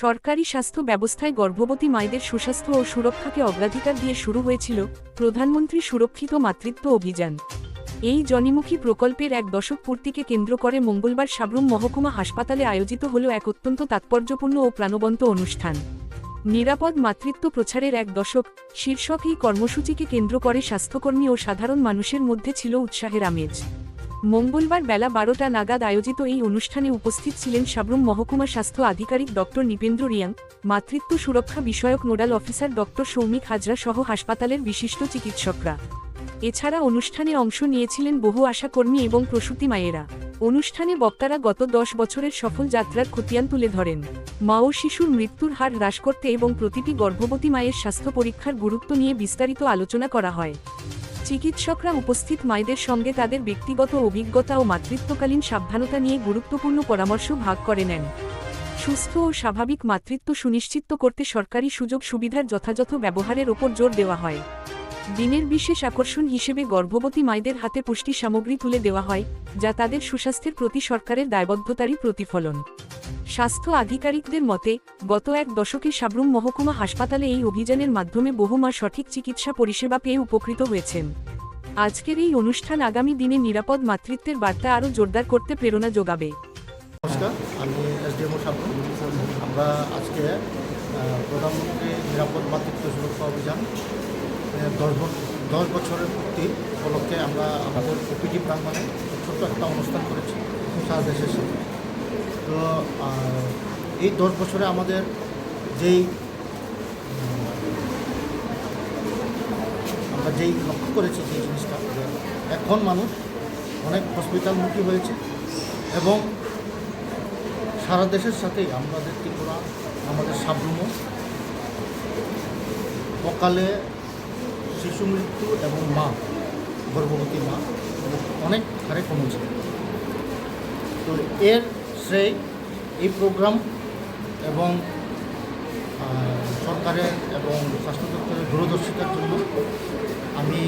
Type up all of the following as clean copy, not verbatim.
সরকারি স্বাস্থ্য ব্যবস্থায় গর্ভবতী মায়েদের সুস্বাস্থ্য ও সুরক্ষাকে অগ্রাধিকার দিয়ে শুরু হয়েছিল প্রধানমন্ত্রী সুরক্ষিত মাতৃত্ব অভিযান। এই জনমুখী প্রকল্পের এক দশক পূর্তিকে কেন্দ্র করে মঙ্গলবার সাব্রুম মহকুমা হাসপাতালে আয়োজিত হল এক অত্যন্ত তাৎপর্যপূর্ণ ও প্রাণবন্ত অনুষ্ঠান। নিরাপদ মাতৃত্ব প্রচারের এক দশক শীর্ষক এই কর্মসূচিকে কেন্দ্র করে স্বাস্থ্যকর্মী ও সাধারণ মানুষের মধ্যে ছিল উৎসাহের আমেজ। মঙ্গলবার বেলা 12টা নাগাদ আয়োজিত এই অনুষ্ঠানে উপস্থিত ছিলেন সাব্রুম মহকুমা স্বাস্থ্য আধিকারিক ডক্টর নিপেন্দ্র রিয়াং, মাতৃত্ব সুরক্ষা বিষয়ক nodal officer doctor Soumik Hazra সহ হাসপাতালের বিশিষ্ট চিকিৎসকরা। এছাড়া অনুষ্ঠানে অংশ নিয়েছিলেন বহু আশাকর্মী এবং প্রসূতি মায়েরা। অনুষ্ঠানে বক্তারা গত 10 বছরের সফল যাত্রার খতিয়ান তুলে ধরেন। মা ও শিশুর মৃত্যুর হার হ্রাস করতে এবং প্রতিটি গর্ভবতী মায়ের স্বাস্থ্য পরীক্ষার গুরুত্ব নিয়ে বিস্তারিত আলোচনা করা হয়। চিকিৎসকরা উপস্থিত মায়েদের সঙ্গে তাদের ব্যক্তিগত অভিজ্ঞতা ও মাতৃত্বকালীন সাবধানতা নিয়ে গুরুত্বপূর্ণ পরামর্শ ভাগ করে নেন। সুস্থ ও স্বাভাবিক মাতৃত্ব সুনিশ্চিত করতে সরকারি সুযোগ সুবিধার যথাযথ ব্যবহারের ওপর জোর দেওয়া হয়। দিনের বিশেষ আকর্ষণ হিসেবে গর্ভবতী মায়েদের হাতে পুষ্টি সামগ্রী তুলে দেওয়া হয়, যা তাদের সুস্বাস্থ্যের প্রতি সরকারের দায়বদ্ধতারই প্রতিফলন। স্বাস্থ্য আধিকারিকদের মতে, গত এক দশকে সাব্রুম মহকুমা হাসপাতালে এই অভিযানের মাধ্যমে বহু মা সঠিক চিকিৎসা পরিষেবা পেয়ে উপকৃত হয়েছেন। আজকের এই অনুষ্ঠান আগামী দিনে নিরাপদ মাতৃত্বের বার্তা আরও জোরদার করতে প্রেরণা যোগাবে। নমস্কার, আমি এসডিএমও সাব্রুম। আমরা আজকে প্রধানমন্ত্রী নিরাপদ মাতৃত্ব সুরক্ষা অভিযান 10 বছরের পূর্তি উপলক্ষে আমরা আমাদের ওপিডি প্রাঙ্গণে ছোট্ট একটা অনুষ্ঠান করেছি সারা দেশের সাথে। তো এই 10 বছরে আমাদের আমরা যেই লক্ষ্য করেছি যে জিনিসটা, এখন মানুষ অনেক হসপিটালমুখী হয়েছে এবং সারা দেশের সাথেই আমাদের ত্রিপুরা, আমাদের সাব্রুমও অকালে শিশু মৃত্যু এবং গর্ভবতী মা অনেক হারে কমেছে। তো এর শ্রেয় এই প্রোগ্রাম এবং সরকারের এবং স্বাস্থ্য দপ্তরের দূরদর্শিতার জন্য আমি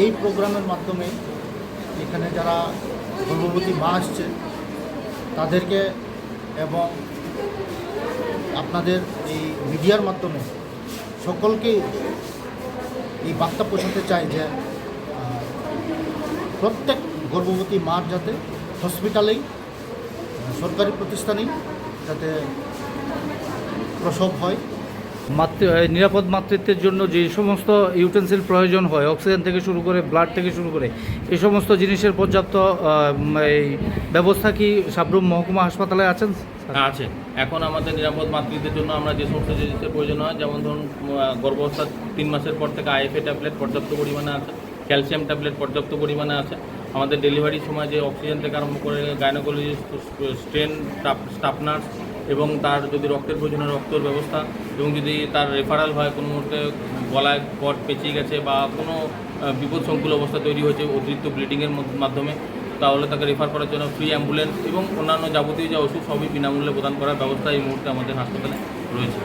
এই প্রোগ্রামের মাধ্যমে এখানে যারা গর্ভবতী মা আসছে তাদেরকে এবং আপনাদের এই মিডিয়ার মাধ্যমে সকলকেই এই বার্তা পৌঁছাতে চাই যে প্রত্যেক গর্ভবতী মার যাতে হসপিটালেই, সরকারি প্রতিষ্ঠানেই যাতে প্রসব হয়। নিরাপদ মাতৃত্বের জন্য যে সমস্ত ইউটেন্সিল প্রয়োজন হয়, অক্সিজেন থেকে শুরু করে ব্লাড থেকে শুরু করে এই সমস্ত জিনিসের পর্যাপ্ত এই ব্যবস্থা কি সাব্রুম মহকুমা হাসপাতালে আছেন? আছে। এখন আমাদের নিরাপদ মাতৃত্বের জন্য আমরা যে সমস্ত জিনিসের প্রয়োজন হয়, যেমন ধরুন গর্ভাবস্থার 3 মাসের পর থেকে আইএফএ ট্যাবলেট পর্যাপ্ত পরিমাণে আছে, ক্যালসিয়াম ট্যাবলেট পর্যাপ্ত পরিমাণে আছে। আমাদের ডেলিভারির সময় যে অক্সিজেন থেকে আরম্ভ করে গাইনোকোলজিস্ট, স্ট্রেন, স্টাফ নার্স এবং তার যদি রক্তের প্রয়োজনে রক্তের ব্যবস্থা, এবং যদি তার রেফারাল হয় কোনো মুহূর্তে গলায় কট পেঁচিয়ে গেছে বা কোনো বিপদসংকুল অবস্থা তৈরি হয়েছে অতিরিক্ত ব্লিডিংয়ের মাধ্যমে, তাহলে তাকে রেফার করার জন্য ফ্রি অ্যাম্বুলেন্স এবং অন্যান্য যাবতীয় যে ওষুধ সবই বিনামূল্যে প্রদান করার ব্যবস্থা এই মুহূর্তে আমাদের হাসপাতালে রয়েছে।